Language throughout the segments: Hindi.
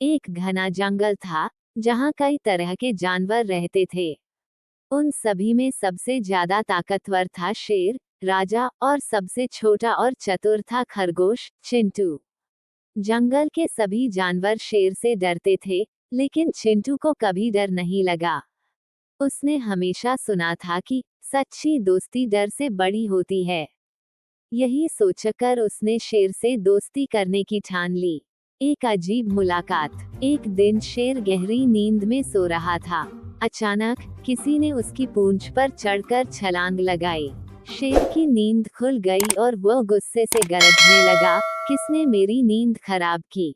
एक घना जंगल था जहाँ कई तरह के जानवर रहते थे। उन सभी में सबसे ज्यादा ताकतवर था शेर, राजा, और सबसे छोटा और चतुर था खरगोश, चिंटू। जंगल के सभी जानवर शेर से डरते थे, लेकिन चिंटू को कभी डर नहीं लगा। उसने हमेशा सुना था कि सच्ची दोस्ती डर से बड़ी होती है। यही सोचकर उसने शेर से दोस्ती करने की ठान ली। एक अजीब मुलाकात। एक दिन शेर गहरी नींद में सो रहा था। अचानक किसी ने उसकी पूंछ पर चढ़कर छलांग लगाई। शेर की नींद खुल गई और वह गुस्से से गरजने लगा, किसने मेरी नींद खराब की?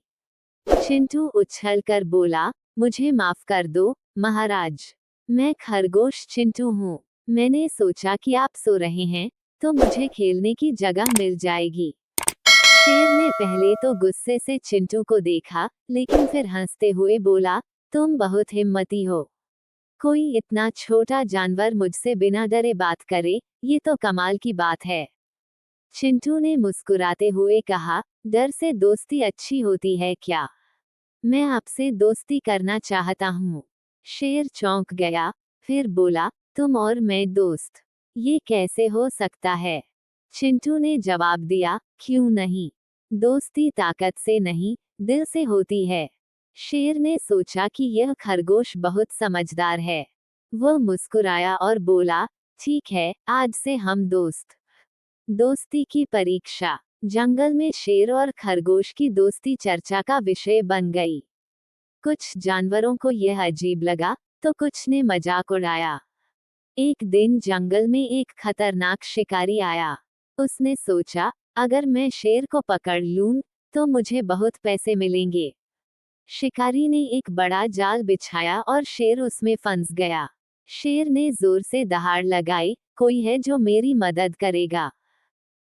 चिंटू उछलकर बोला, मुझे माफ कर दो, महाराज। मैं खरगोश चिंटू हूँ। मैंने सोचा कि आप सो रहे हैं, तो मुझे खेलने की जगह मिल जाएगी। शेर ने पहले तो गुस्से से चिंटू को देखा, लेकिन फिर हंसते हुए बोला, तुम बहुत हिम्मती हो। कोई इतना छोटा जानवर मुझसे बिना डरे बात करे, ये तो कमाल की बात है। चिंटू ने मुस्कुराते हुए कहा, डर से दोस्ती अच्छी होती है क्या? मैं आपसे दोस्ती करना चाहता हूँ। शेर चौंक गया, फिर बोला, तुम और मैं दोस्त? ये कैसे हो सकता है? चिंटू ने जवाब दिया, क्यों नहीं? दोस्ती ताकत से नहीं, दिल से होती है। शेर ने सोचा कि यह खरगोश बहुत समझदार है। वह मुस्कुराया और बोला, ठीक है, आज से हम दोस्त। दोस्ती की परीक्षा। जंगल में शेर और खरगोश की दोस्ती चर्चा का विषय बन गई। कुछ जानवरों को यह अजीब लगा, तो कुछ ने मजाक उड़ाया। एक दिन जंगल में एक खतरनाक शिकारी आया। उसने सोचा, अगर मैं शेर को पकड़ लूं, तो मुझे बहुत पैसे मिलेंगे। शिकारी ने एक बड़ा जाल बिछाया और शेर उसमें फंस गया। शेर ने जोर से दहाड़ लगाई, कोई है जो मेरी मदद करेगा?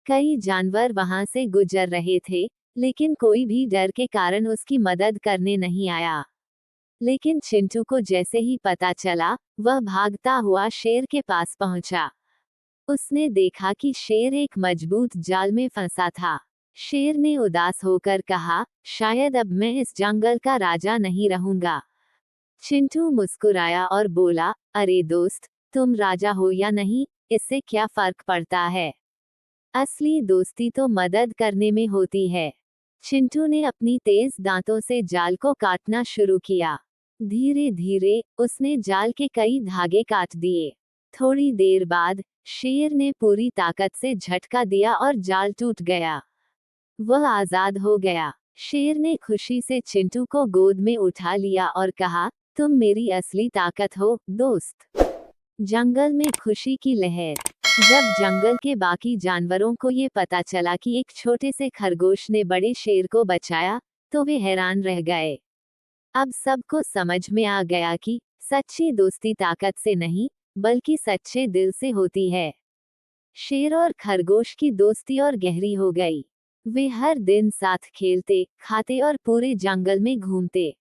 कई जानवर वहां से गुजर रहे थे, लेकिन कोई भी डर के कारण उसकी मदद करने नहीं आया। लेकिन चिंटू को जैसे ही पता चला, वह भागता हुआ शेर के पास पहुंचा। उसने देखा कि शेर एक मजबूत जाल में फंसा था। शेर ने उदास होकर कहा, शायद अब मैं इस जंगल का राजा नहीं रहूंगा। चिंटू मुस्कुराया और बोला, अरे दोस्त, तुम राजा हो या नहीं, इससे क्या फर्क पड़ता है? असली दोस्ती तो मदद करने में होती है। चिंटू ने अपनी तेज दांतों से जाल को काटना शुरू किया। धीरे धीरे उसने जाल के कई धागे काट दिए। थोड़ी देर बाद शेर ने पूरी ताकत से झटका दिया और जाल टूट गया। वह आजाद हो गया। शेर ने खुशी से चिंटू को गोद में उठा लिया और कहा, तुम मेरी असली ताकत हो, दोस्त। जंगल में खुशी की लहर। जब जंगल के बाकी जानवरों को ये पता चला कि एक छोटे से खरगोश ने बड़े शेर को बचाया, तो वे हैरान रह गए। अब सबको समझ में आ गया कि सच्ची दोस्ती ताकत से नहीं, बल्कि सच्चे दिल से होती है। शेर और खरगोश की दोस्ती और गहरी हो गई। वे हर दिन साथ खेलते, खाते और पूरे जंगल में घूमते।